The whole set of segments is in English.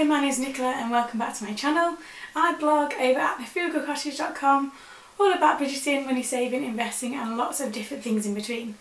Hello, my name is Nicola and welcome back to my channel. I blog over at thefrugalcottage.com all about budgeting, money saving, investing and lots of different things in between.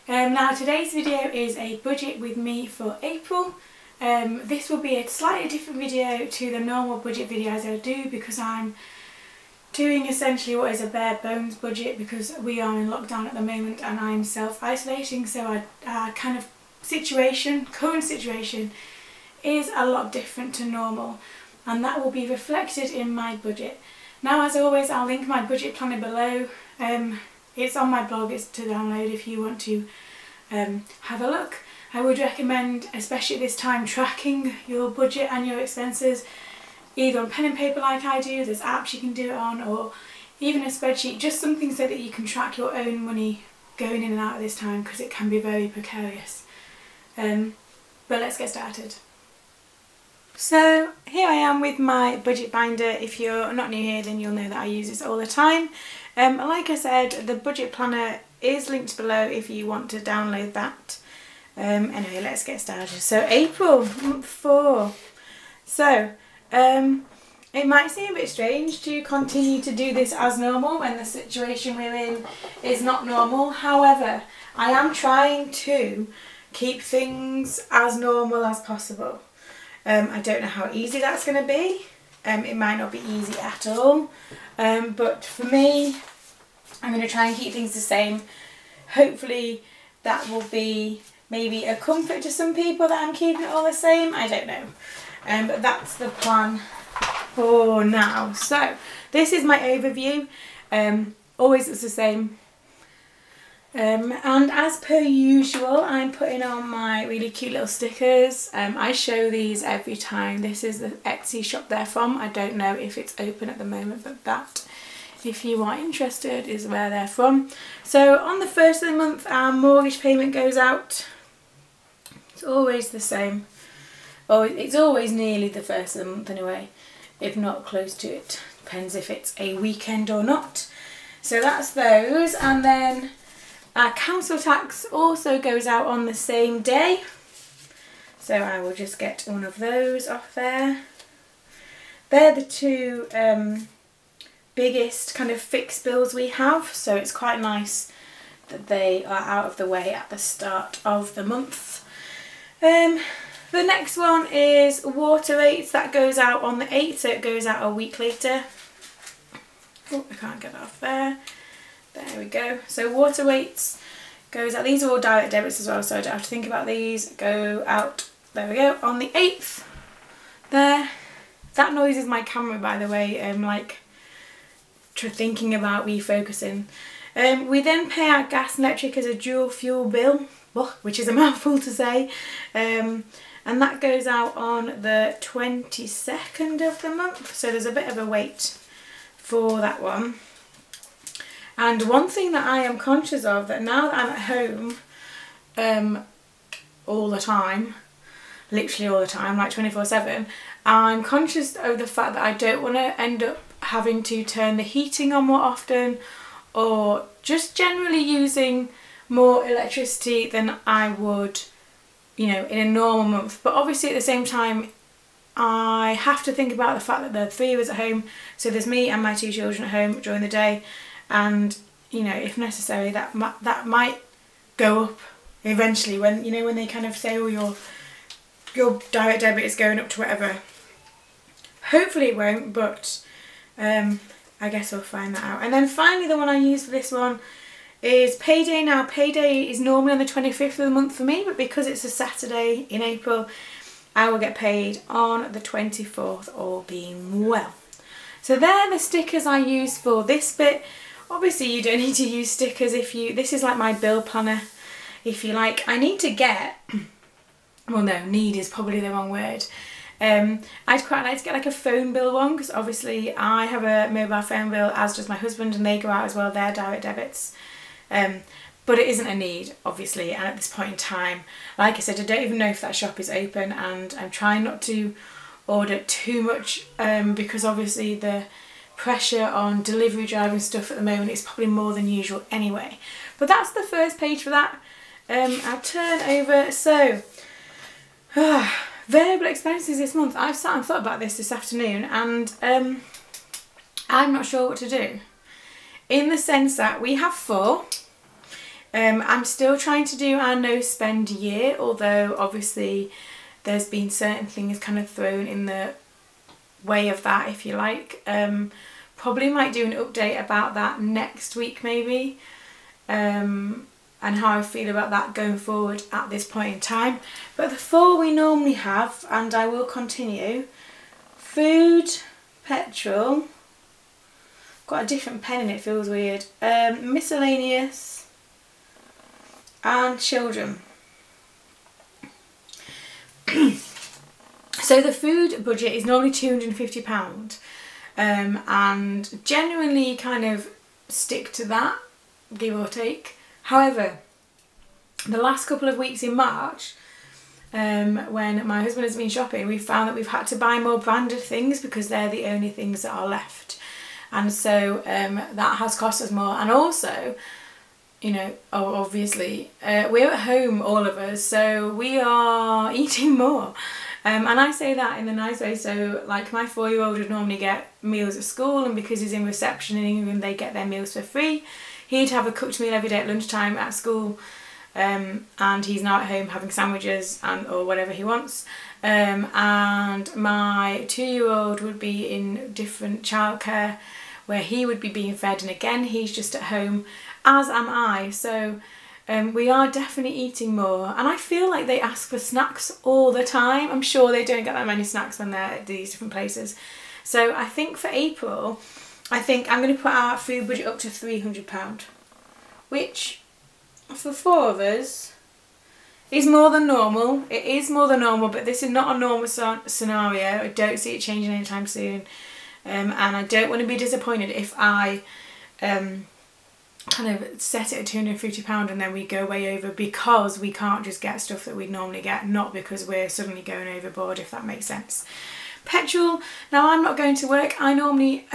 Now today's video is a budget with me for April. This will be a slightly different video to the normal budget videos I do because I'm doing essentially what is a bare bones budget because we are in lockdown at the moment and I'm self-isolating, so our kind of current situation is a lot different to normal, and that will be reflected in my budget. Now, as always, I'll link my budget planner below. It's on my blog, it's to download if you want to have a look. I would recommend, especially at this time, tracking your budget and your expenses either on pen and paper like I do, there's apps you can do it on, or even a spreadsheet, just something so that you can track your own money going in and out at this time because it can be very precarious. But let's get started. So here I am with my budget binder. If you're not new here, then you'll know that I use this all the time. Like I said, the budget planner is linked below if you want to download that. Anyway, let's get started. So April, month 4. So it might seem a bit strange to continue to do this as normal when the situation we're in is not normal. However, I am trying to keep things as normal as possible. I don't know how easy that's going to be. It might not be easy at all. But for me, I'm going to try and keep things the same. Hopefully that will be maybe a comfort to some people that I'm keeping it all the same. I don't know. But that's the plan for now. So this is my overview. Always it's the same. And as per usual, I'm putting on my really cute little stickers. I show these every time. This is the Etsy shop they're from. I don't know if it's open at the moment, but that, if you are interested, is where they're from. So on the 1st of the month, our mortgage payment goes out. It's always the same. Oh, it's always nearly the 1st of the month anyway, if not close to it. Depends if it's a weekend or not. So that's those, and then our council tax also goes out on the same day, so I will just get one of those off there. They're the two biggest kind of fixed bills we have, so it's quite nice that they are out of the way at the start of the month. The next one is water rates. That goes out on the 8th, so it goes out a week later. Oh, I can't get that off there. There we go. So water rates goes out. These are all direct debits as well, so I don't have to think about these. Go out. There we go. On the 8th. There. That noise is my camera, by the way. Like thinking about refocusing. We then pay our gas and electric as a dual fuel bill, which is a mouthful to say. And that goes out on the 22nd of the month. So there's a bit of a wait for that one. And one thing that I am conscious of, that now that I'm at home all the time, literally all the time, like 24/7, I'm conscious of the fact that I don't want to end up having to turn the heating on more often, or just generally using more electricity than I would, you know, in a normal month. But obviously at the same time, I have to think about the fact that there are 3 of us at home, so there's me and my 2 children at home during the day. And you know, if necessary, that might go up eventually when, you know, when they kind of say, oh, your direct debit is going up to whatever. Hopefully it won't, but I guess we'll find that out. And then finally, the one I use for this one is payday. Now payday is normally on the 25th of the month for me, but because it's a Saturday in April, I will get paid on the 24th, all being well. So they're the stickers I use for this bit. Obviously you don't need to use stickers this is like my bill planner, if you like. I need to get, well no, need is probably the wrong word. I'd quite like to get like a phone bill one, because obviously I have a mobile phone bill, as does my husband, and they go out as well, their direct debits. But it isn't a need, obviously, and at this point in time, like I said, I don't even know if that shop is open, and I'm trying not to order too much because obviously the pressure on delivery driving stuff at the moment is probably more than usual anyway. But that's the first page for that. I'll turn over. So variable expenses this month. I've sat and thought about this afternoon, and I'm not sure what to do. In the sense that we have 4. I'm still trying to do our no spend year, although obviously there's been certain things kind of thrown in the way of that, if you like. Probably might do an update about that next week maybe, and how I feel about that going forward at this point in time. But the 4 we normally have, and I will continue: food, petrol, got a different pen in it, feels weird, miscellaneous, and children. So the food budget is normally £250, and genuinely kind of stick to that, give or take. However, the last couple of weeks in March, when my husband has been shopping, we've found that we've had to buy more branded things because they're the only things that are left. And so that has cost us more. And also, you know, obviously, we're at home, all of us, so we are eating more. And I say that in a nice way. So like my 4-year-old would normally get meals at school, and because he's in reception in England, they get their meals for free. He'd have a cooked meal every day at lunchtime at school, and he's now at home having sandwiches or whatever he wants. And my 2-year-old would be in different childcare where he would be being fed, and again he's just at home, as am I. So we are definitely eating more, and I feel like they ask for snacks all the time. I'm sure they don't get that many snacks when they're at these different places. So I think for April, I think I'm going to put our food budget up to £300, which for 4 of us is more than normal. It is more than normal, but this is not a normal scenario. I don't see it changing anytime soon, and I don't want to be disappointed if I kind of set it at £250 and then we go way over because we can't just get stuff that we'd normally get, not because we're suddenly going overboard, if that makes sense. Petrol, now I'm not going to work. I normally,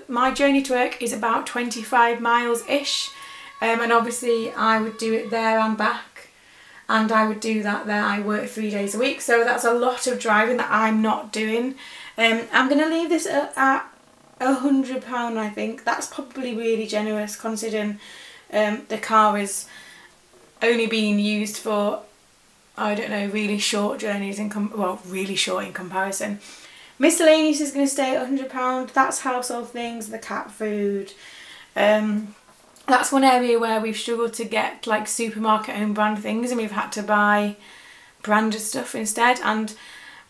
my journey to work is about 25 miles ish, and obviously I would do it there and back, and I would do that there. I work 3 days a week, so that's a lot of driving that I'm not doing. I'm going to leave this at £100, I think. That's probably really generous considering the car is only being used for, I don't know, really short journeys, well, really short in comparison. Miscellaneous is going to stay at £100. That's household things, the cat food. That's one area where we've struggled to get like supermarket own brand things, and we've had to buy branded stuff instead. And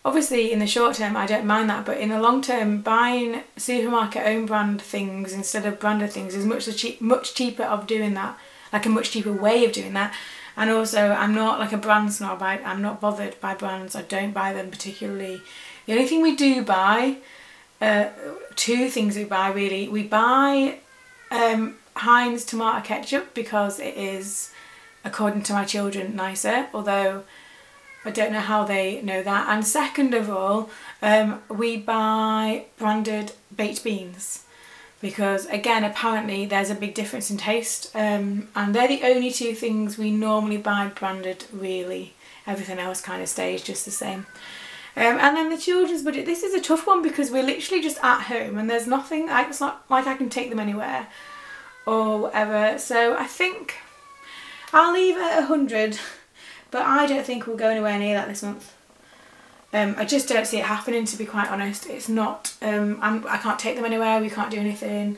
obviously in the short term I don't mind that, but in the long term, buying supermarket own brand things instead of branded things is much cheaper of doing that, like a much cheaper way of doing that. And also I'm not like a brand snob. I'm not bothered by brands. I don't buy them particularly. The only thing we do buy, 2 things we buy really. We buy Heinz tomato ketchup because it is, according to my children, nicer, although I don't know how they know that. And second of all, we buy branded baked beans because, again, apparently there's a big difference in taste, and they're the only 2 things we normally buy branded, really. Everything else kind of stays just the same. And then the children's budget, this is a tough one because we're literally just at home and there's nothing, it's not like I can take them anywhere or whatever. So I think I'll leave it at 100. But I don't think we'll go anywhere near that this month. I just don't see it happening, to be quite honest. It's not, I can't take them anywhere, we can't do anything.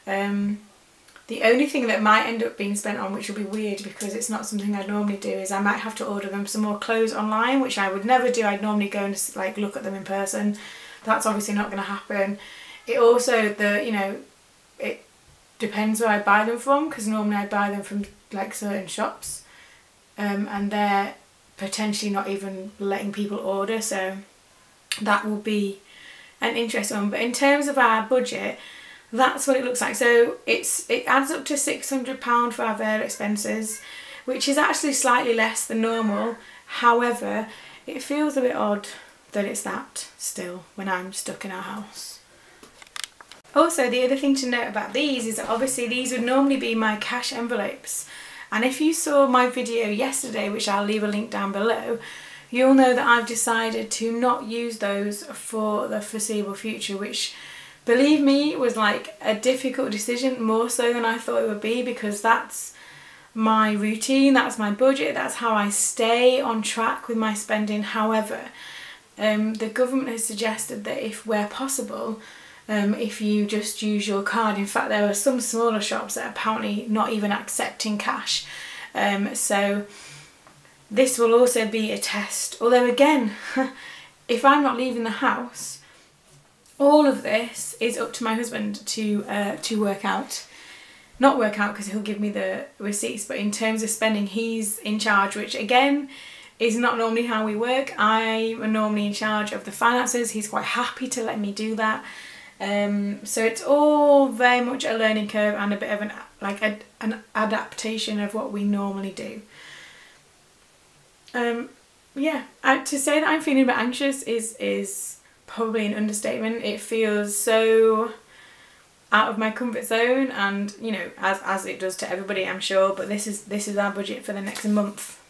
The only thing that might end up being spent on, which will be weird because it's not something I'd normally do, is I might have to order them some more clothes online, which I would never do. I'd normally go and like look at them in person. That's obviously not going to happen. It also, you know, it depends where I buy them from, because normally I buy them from like certain shops. And they're potentially not even letting people order, so that will be an interesting one. But in terms of our budget, that's what it looks like. So it adds up to £600 for our variable expenses, which is actually slightly less than normal. However, it feels a bit odd that it's that still when I'm stuck in our house. Also, the other thing to note about these is that obviously these would normally be my cash envelopes. And if you saw my video yesterday, which I'll leave a link down below, you'll know that I've decided to not use those for the foreseeable future, which, believe me, was like a difficult decision, more so than I thought it would be, because that's my routine, that's my budget, that's how I stay on track with my spending. However, the government has suggested that if where possible, if you just use your card, in fact there are some smaller shops that are apparently not even accepting cash, so this will also be a test. Although again, if I'm not leaving the house, all of this is up to my husband to work out. Not work out because he'll give me the receipts, but in terms of spending, he's in charge, which again is not normally how we work. I'm normally in charge of the finances. He's quite happy to let me do that. So it's all very much a learning curve and a bit of an adaptation of what we normally do. Yeah, to say that I'm feeling a bit anxious is probably an understatement. It feels so out of my comfort zone, and you know, as it does to everybody, I'm sure, but this is our budget for the next month.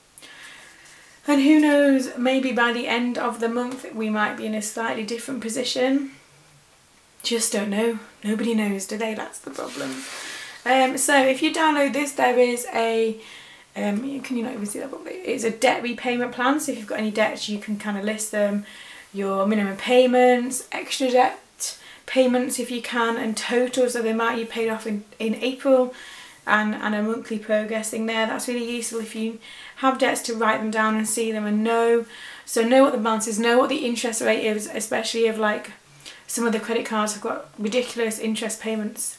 And who knows, maybe by the end of the month we might be in a slightly different position. Just don't know. Nobody knows, do they? That's the problem. So if you download this, there is a can you not even see that properly? It's a debt repayment plan, so if you've got any debts you can kind of list them, your minimum payments, extra debt payments if you can, and total, so the amount you paid off in April, and a monthly progressing there. That's really useful if you have debts, to write them down and see them and know what the balance is, know what the interest rate is, especially of like some of the credit cards have got ridiculous interest rates.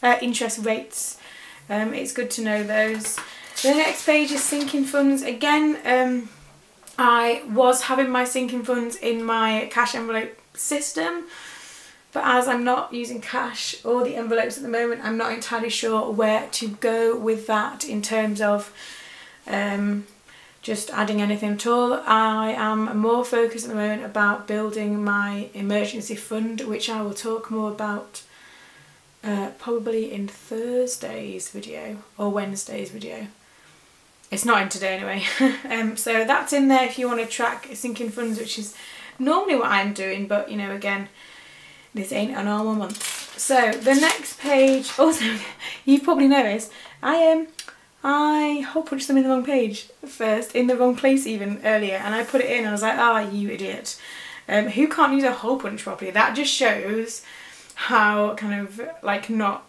It's good to know those. The next page is sinking funds. Again, I was having my sinking funds in my cash envelope system, but as I'm not using cash or the envelopes at the moment, I'm not entirely sure where to go with that in terms of just adding anything at all. I am more focused at the moment about building my emergency fund, which I will talk more about probably in Thursday's video or Wednesday's video. It's not in today anyway. So that's in there if you want to track sinking funds, which is normally what I'm doing, but you know, again, this ain't a normal month. So the next page, also you've probably noticed I hole punched them in the wrong page first, in the wrong place even earlier, and I put it in and I was like, ah, you idiot. Who can't use a hole punch properly? That just shows how kind of like not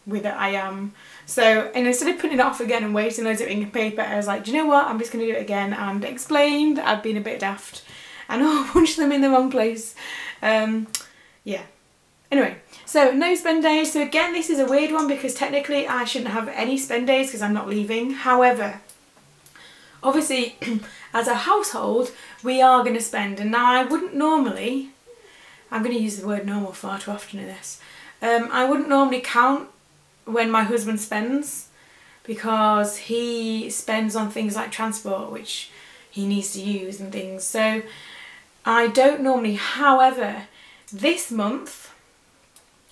with it I am. So, and instead of putting it off again and wasting loads of ink and paper, I was like, do you know what, I'm just going to do it again, and explained I'd been a bit daft and hole punched them in the wrong place. Yeah. Anyway, so no spend days. So again, this is a weird one because technically I shouldn't have any spend days because I'm not leaving. However, obviously as a household we are going to spend, and now I wouldn't normally, I'm going to use the word normal far too often in this, I wouldn't normally count when my husband spends, because he spends on things like transport which he needs to use and things, so I don't normally. However, this month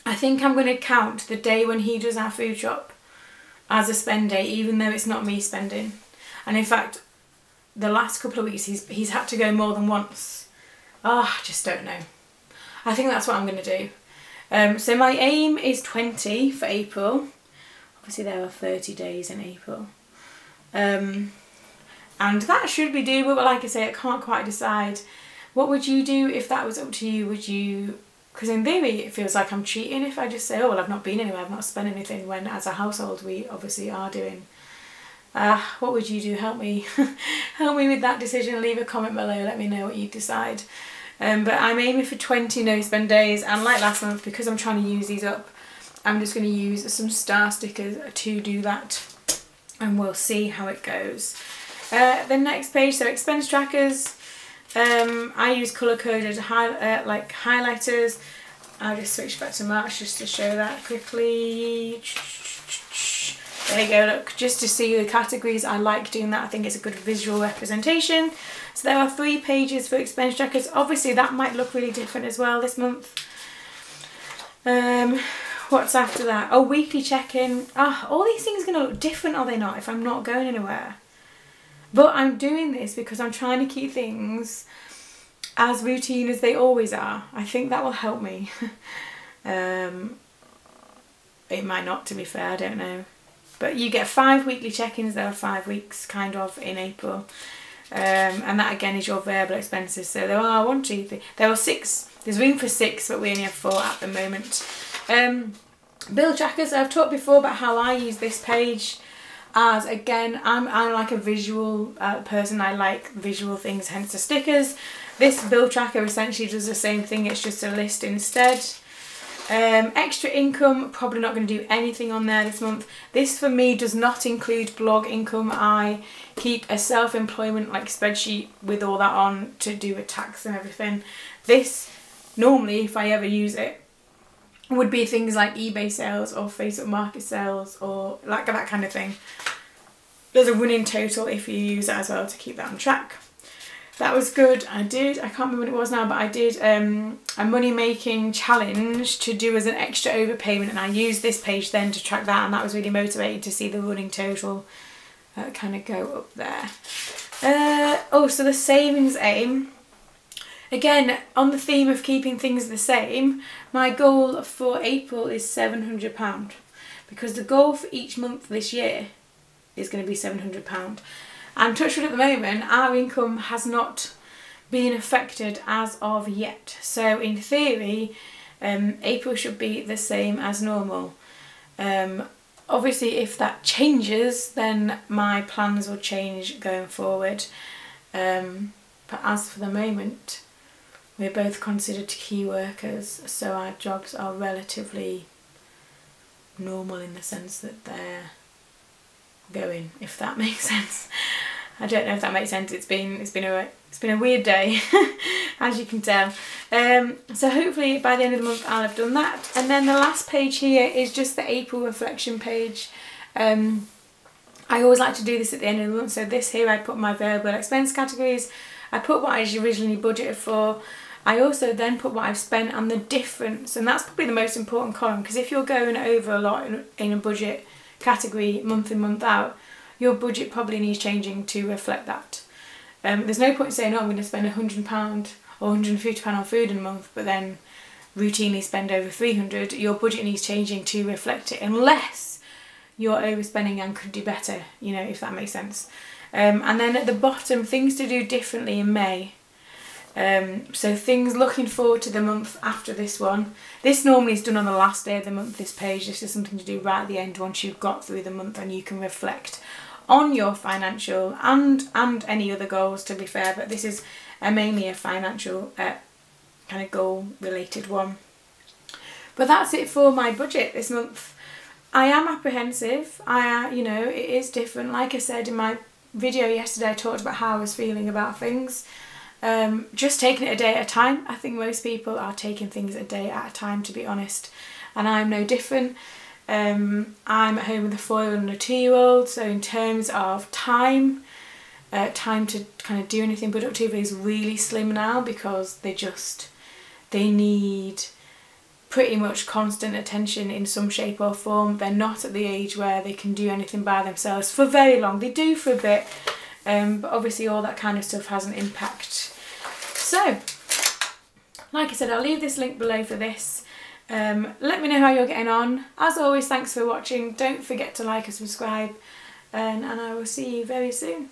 I think I'm going to count the day when he does our food shop as a spend day, even though it's not me spending. And in fact, the last couple of weeks he's had to go more than once. I just don't know. I think that's what I'm going to do. So my aim is 20 for April. Obviously there are 30 days in April. And that should be doable, but like I say, I can't quite decide. What would you do if that was up to you? Would you, because in theory it feels like I'm cheating if I just say, oh well, I've not been anywhere, I've not spent anything, when as a household we obviously are doing. What would you do? Help me help me with that decision. Leave a comment below, let me know what you decide. But I'm aiming for 20 no spend days, and like last month, because I'm trying to use these up, I'm just going to use some star stickers to do that, and we'll see how it goes. The next page, so expense trackers. I use colour coded like highlighters. I'll just switch back to March just to show that quickly. There you go, look, just to see the categories. I like doing that, I think it's a good visual representation. So there are 3 pages for expense trackers. Obviously that might look really different as well this month. What's after that? Oh, weekly check-in. All these things are going to look different, are they not, if I'm not going anywhere? But I'm doing this because I'm trying to keep things as routine as they always are. I think that will help me. It might not, to be fair, I don't know. But you get 5 weekly check-ins. There are 5 weeks kind of in April. And that again is your variable expenses. So there are 1, 2, 3, there are 6. There's room for 6, but we only have 4 at the moment. Bill trackers, I've talked before about how I use this page as, again, I'm like a visual person. I like visual things, hence the stickers. This bill tracker essentially does the same thing, it's just a list instead. Extra income, probably not going to do anything on there this month. This for me does not include blog income. I keep a self-employment like spreadsheet with all that on to do with tax and everything. This normally, if I ever use it, would be things like eBay sales or Facebook market sales or like that kind of thing. There's a running total if you use that as well to keep that on track. That was good. I can't remember what it was now, but I did a money making challenge to do as an extra overpayment, and I used this page then to track that, and that was really motivating to see the running total kind of go up there. Oh, so the savings aim. Again, on the theme of keeping things the same, my goal for April is £700 because the goal for each month this year is going to be £700. And touch wood, at the moment, our income has not been affected as of yet. So in theory, April should be the same as normal. Obviously, if that changes, then my plans will change going forward. But as for the moment, we're both considered key workers, so our jobs are relatively normal in the sense that they're going, if that makes sense. I don't know if that makes sense. It's been a weird day, as you can tell. So hopefully by the end of the month I'll have done that. And then the last page here is just the April reflection page. I always like to do this at the end of the month. So this here, I put my variable expense categories. I put what I originally budgeted for. I also then put what I've spent and the difference, and that's probably the most important column, because if you're going over a lot in a budget category month in, month out, your budget probably needs changing to reflect that. There's no point saying, oh, I'm going to spend £100 or £150 on food in a month, but then routinely spend over £300. Your budget needs changing to reflect it, unless you're overspending and could do better, you know, if that makes sense. And then at the bottom, things to do differently in May. So things looking forward to the month after this one. This normally is done on the last day of the month, this page. This is something to do right at the end once you've got through the month and you can reflect on your financial and any other goals, to be fair, but this is mainly a financial kind of goal related one. But that's it for my budget this month. I am apprehensive. You know, it is different. Like I said in my video yesterday, I talked about how I was feeling about things. Just taking it a day at a time. I think most people are taking things a day at a time, to be honest, and I'm no different. I'm at home with a 4-year-old and a 2-year-old, so in terms of time to kind of do anything productive is really slim now, because they need pretty much constant attention in some shape or form. They're not at the age where they can do anything by themselves for very long. They do for a bit, but obviously all that kind of stuff has an impact. So, like I said, I'll leave this link below for this. Let me know how you're getting on. As always, thanks for watching. Don't forget to like and subscribe, and I will see you very soon.